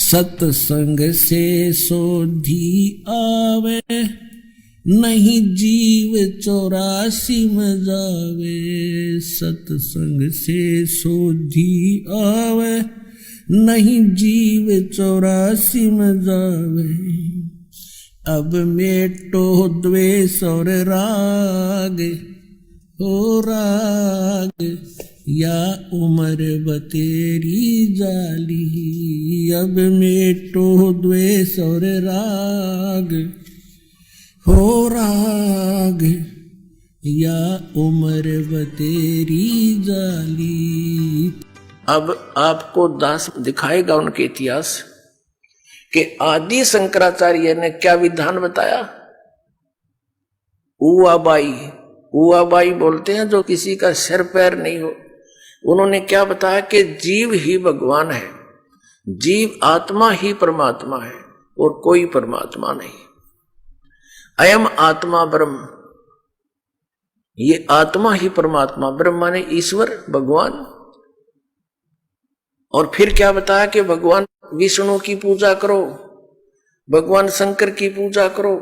सत्संग से सोधी आवे, नहीं जीव 84 में जावे। सत्संग से सोधी आवे, नहीं जीव 84 में जावे। अब मेटो द्वेष और राग, हो राग या उम्र बतेरी जाली। अब मेटो द्वेष और राग, हो राग या उम्र बतेरी जाली। अब आपको दास दिखाएगा उनके इतिहास कि आदि शंकराचार्य ने क्या विधान बताया। उआबाई, उआबाई बोलते हैं जो किसी का सिर पैर नहीं हो। उन्होंने क्या बताया कि जीव ही भगवान है, जीव आत्मा ही परमात्मा है और कोई परमात्मा नहीं। अयम आत्मा ब्रह्म, ये आत्मा ही परमात्मा, ब्रह्म माने ईश्वर भगवान। और फिर क्या बताया कि भगवान विष्णु की पूजा करो, भगवान शंकर की पूजा करो,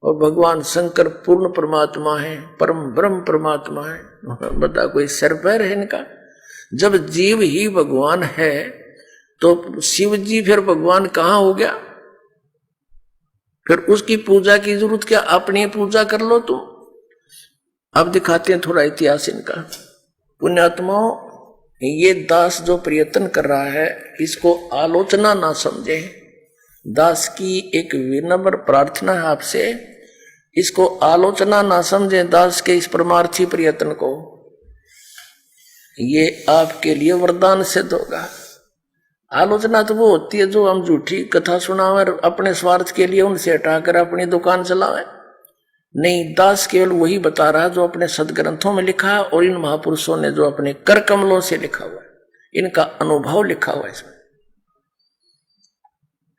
और भगवान शंकर पूर्ण परमात्मा है, परम ब्रह्म परमात्मा है। बता कोई सिर पैर है इनका। जब जीव ही भगवान है तो शिव जी फिर भगवान कहां हो गया? फिर उसकी पूजा की जरूरत क्या, अपनी पूजा कर लो तुम। अब दिखाते हैं थोड़ा इतिहास इनका। पुण्यात्माओं, ये दास जो प्रयत्न कर रहा है इसको आलोचना ना समझे। दास की एक विनम्र प्रार्थना है आपसे, इसको आलोचना ना समझे दास के इस परमार्थी प्रयत्न को। ये आपके लिए वरदान सिद्ध होगा। आलोचना तो वो होती है जो हम झूठी कथा सुनावे और अपने स्वार्थ के लिए उनसे हटाकर अपनी दुकान चलावे। नहीं, दास केवल वही बता रहा है जो अपने सदग्रंथों में लिखा है और इन महापुरुषों ने जो अपने कर कमलों से लिखा हुआ है, इनका अनुभव लिखा हुआ है इसमें।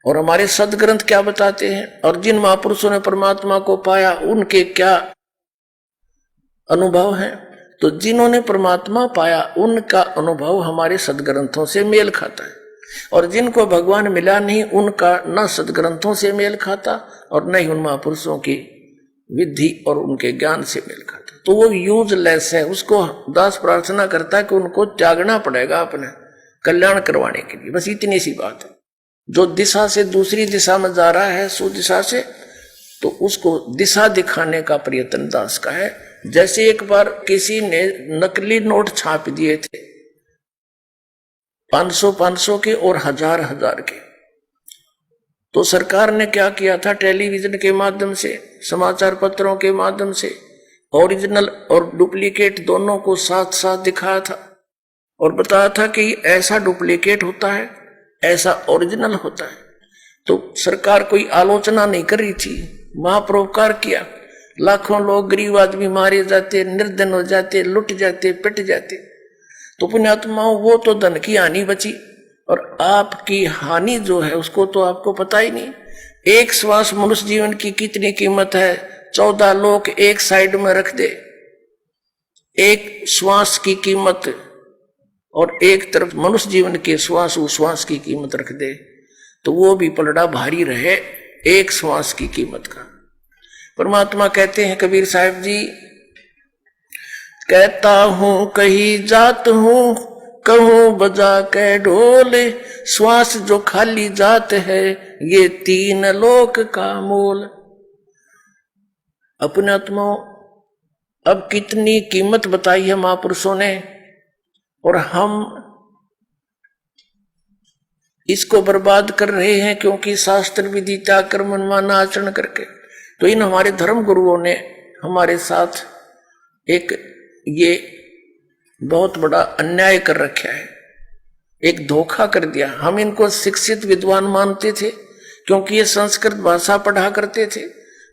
और हमारे सदग्रंथ क्या बताते हैं और जिन महापुरुषों ने परमात्मा को पाया उनके क्या अनुभव है। तो जिन्होंने परमात्मा पाया उनका अनुभव हमारे सदग्रंथों से मेल खाता है, और जिनको भगवान मिला नहीं उनका न सदग्रंथों से मेल खाता और न ही उन महापुरुषों की विधि और उनके ज्ञान से मेल खाता। तो वो यूजलेस है। उसको दास प्रार्थना करता है कि उनको त्यागना पड़ेगा अपने कल्याण करवाने के लिए। बस इतनी सी बात है। जो दिशा से दूसरी दिशा में जा रहा है सुदिशा से, तो उसको दिशा दिखाने का प्रयत्न दास का है। जैसे एक बार किसी ने नकली नोट छाप दिए थे 500-500 के और 1000-1000 के। तो सरकार ने क्या किया था, टेलीविजन के माध्यम से, समाचार पत्रों के माध्यम से ओरिजिनल और डुप्लीकेट दोनों को साथ साथ दिखाया था और बताया था कि ऐसा डुप्लीकेट होता है, ऐसा ओरिजिनल होता है। तो सरकार कोई आलोचना नहीं कर रही थी, महापरोपकार किया। लाखों लोग गरीब आदमी मारे जाते, निर्धन हो जाते, लुट जाते, पिट जाते। तो पुण्यात्माओं, वो तो धन की हानि बची और आपकी हानि जो है उसको तो आपको पता ही नहीं। एक श्वास मनुष्य जीवन की कितनी कीमत है, 14 लोग एक साइड में रख दे, एक श्वास की कीमत, और एक तरफ मनुष्य जीवन के श्वास उश्वास की कीमत रख दे, तो वो भी पलड़ा भारी रहे एक श्वास की कीमत का। परमात्मा कहते हैं कबीर साहब जी, कहता हूं कहीं जात हूं, कहूं बजा के ढोल, श्वास जो खाली जात है ये 3 लोक का मोल। अपने आत्माओं, अब कितनी कीमत बताई है महापुरुषों ने, और हम इसको बर्बाद कर रहे हैं क्योंकि शास्त्र विधि त्याग कर मनमाना आचरण करके। तो इन हमारे धर्म गुरुओं ने हमारे साथ एक ये बहुत बड़ा अन्याय कर रखा है, एक धोखा कर दिया। हम इनको शिक्षित विद्वान मानते थे क्योंकि ये संस्कृत भाषा पढ़ा करते थे,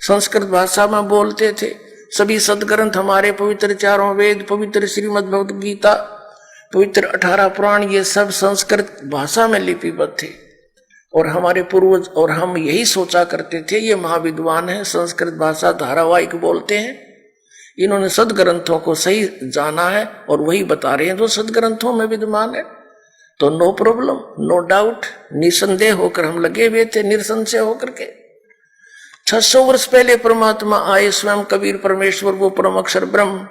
संस्कृत भाषा में बोलते थे। सभी सदग्रंथ हमारे पवित्र 4 वेद, पवित्र श्रीमद् भगवद गीता, पवित्र 18 पुराण, ये सब संस्कृत भाषा में लिपिबद्ध थे। और हमारे पूर्वज और हम यही सोचा करते थे ये महाविद्वान है, संस्कृत भाषा धारावाहिक बोलते हैं, इन्होंने सदग्रंथों को सही जाना है और वही बता रहे हैं जो सदग्रंथों में विद्यमान है। तो नो प्रॉब्लम, नो डाउट, निसंदेह होकर हम लगे हुए थे, निरसंशय होकर के। 600 वर्ष पहले परमात्मा आए, स्वयं कबीर परमेश्वर, वो परम अक्षर ब्रह्म,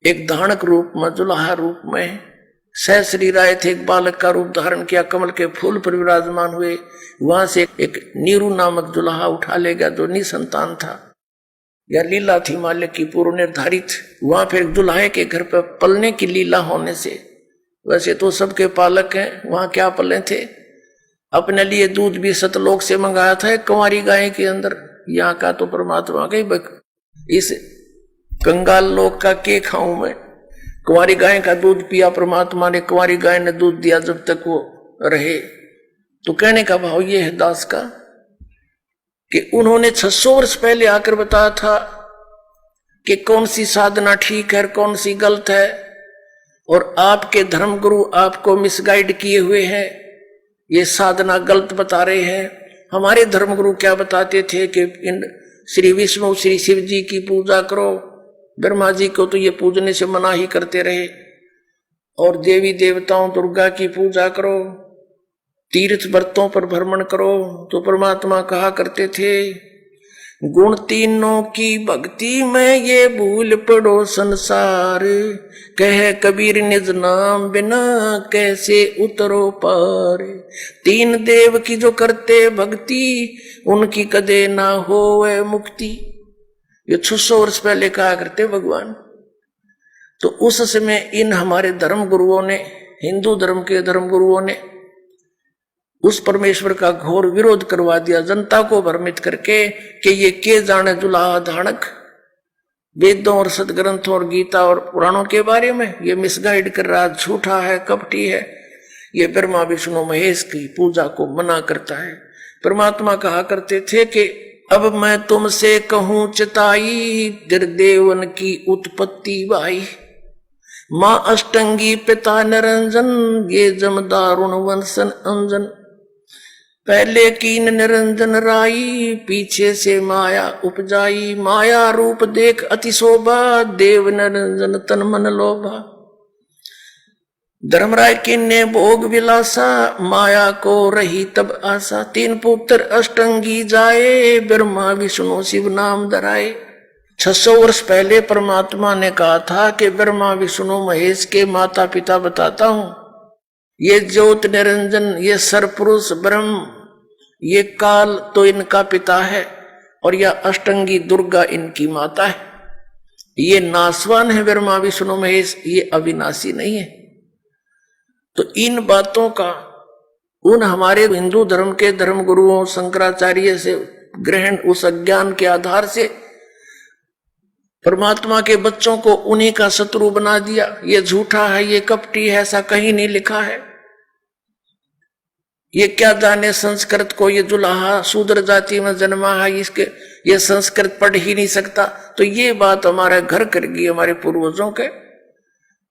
एक धानक रूप में, दुल्हा रूप में सह शरीर आए थे, एक बालक का रूप धारण किया, कमल के फूल पर विराजमान हुए। वहां से एक नीरू नामक दुल्हा उठा ले गया जो निसंतान था, या लीला थी मालिक की पूर्व निर्धारित। वहां फिर दुल्हे के घर पर पलने की लीला होने से, वैसे तो सबके पालक हैं, वहां क्या पले थे, अपने लिए दूध भी सतलोक से मंगाया था एक कुंवारी गाय के अंदर। यहाँ का तो परमात्मा के इस कंगाल लोक का के खाऊं मैं। कुंवारी गाय का दूध पिया परमात्मा ने, कुंवारी गाय ने दूध दिया जब तक वो रहे। तो कहने का भाव ये है दास का कि उन्होंने 600 वर्ष पहले आकर बताया था कि कौन सी साधना ठीक है, कौन सी गलत है, और आपके धर्मगुरु आपको मिसगाइड किए हुए हैं, ये साधना गलत बता रहे हैं। हमारे धर्मगुरु क्या बताते थे कि इन श्री विष्णु श्री शिव जी की पूजा करो, ब्रह्मा जी को तो ये पूजने से मना ही करते रहे, और देवी देवताओं दुर्गा की पूजा करो, तीर्थ व्रतों पर भ्रमण करो। तो परमात्मा कहा करते थे, गुण तीनों की भक्ति में ये भूल पड़ो संसार, कह कबीर निज नाम बिना कैसे उतरो पार। तीन देव की जो करते भक्ति, उनकी कदे ना होवे मुक्ति। ये 600 वर्ष पहले कहा करते भगवान। तो उस समय इन हमारे धर्म गुरुओं ने, हिंदू धर्म के धर्म गुरुओं ने उस परमेश्वर का घोर विरोध करवा दिया, जनता को भ्रमित करके कि ये के जाने दुल्हा धानक वेदों और सदग्रंथों और गीता और पुराणों के बारे में ये मिसगाइड कर रहा, झूठा है, कपटी है, ये ब्रह्मा विष्णु महेश की पूजा को मना करता है। परमात्मा कहा करते थे कि अब मैं तुमसे कहूं चिताई, दिरदेवन की उत्पत्ति भाई। मां अष्टंगी पिता निरंजन, ये जमदारुण वंशन अंजन। पहले कीन निरंजन राई, पीछे से माया उपजाई। माया रूप देख अति शोभा, देव निरंजन तन मन लोभा। धर्मराय किन्ने भोग विलासा, माया को रही तब आशा। तीन पुत्र अष्टंगी जाए, ब्रह्मा विष्णु शिव नाम धराए। 600 वर्ष पहले परमात्मा ने कहा था कि ब्रह्मा विष्णु महेश के माता पिता बताता हूं। ये ज्योत निरंजन, ये सरपुरुष ब्रह्म, ये काल तो इनका पिता है, और यह अष्टंगी दुर्गा इनकी माता है। ये नासवान है ब्रह्मा विष्णु महेश, ये अविनाशी नहीं है। तो इन बातों का उन हमारे हिंदू धर्म के धर्म गुरुओं शंकराचार्य से ग्रहण, उस अज्ञान के आधार से परमात्मा के बच्चों को उन्हीं का शत्रु बना दिया। ये झूठा है, ये कपटी है, ऐसा कहीं नहीं लिखा है। ये क्या जाने संस्कृत को, ये दुल्हा शूद्र जाति में जन्मा है, इसके ये संस्कृत पढ़ ही नहीं सकता। तो ये बात हमारा घर कर गई हमारे पूर्वजों के,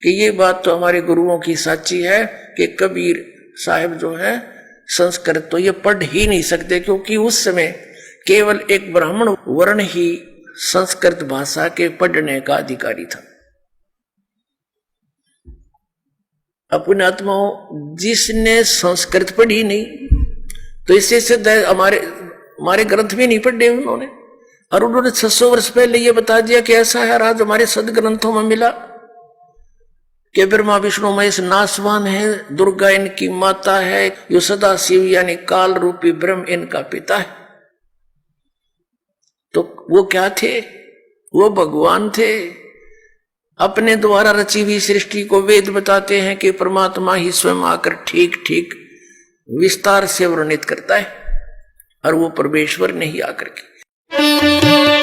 कि ये बात तो हमारे गुरुओं की साची है कि कबीर साहब जो है संस्कृत तो ये पढ़ ही नहीं सकते, क्योंकि उस समय केवल एक ब्राह्मण वर्ण ही संस्कृत भाषा के पढ़ने का अधिकारी था। अपने आत्माओं, जिसने संस्कृत पढ़ी नहीं, तो इससे सिद्ध है हमारे ग्रंथ भी नहीं पढ़े उन्होंने, और उन्होंने 600 वर्ष पहले ये बता दिया कि ऐसा है। आज हमारे सदग्रंथों में मिला कि ब्रह्मा विष्णु महेश नासवान है, दुर्गा इनकी माता है, यो सदा शिव यानी काल रूपी ब्रह्म इनका पिता है। तो वो क्या थे? वो भगवान थे। अपने द्वारा रची हुई सृष्टि को वेद बताते हैं कि परमात्मा ही स्वयं आकर ठीक ठीक विस्तार से वर्णित करता है, और वो परमेश्वर नहीं आकर के।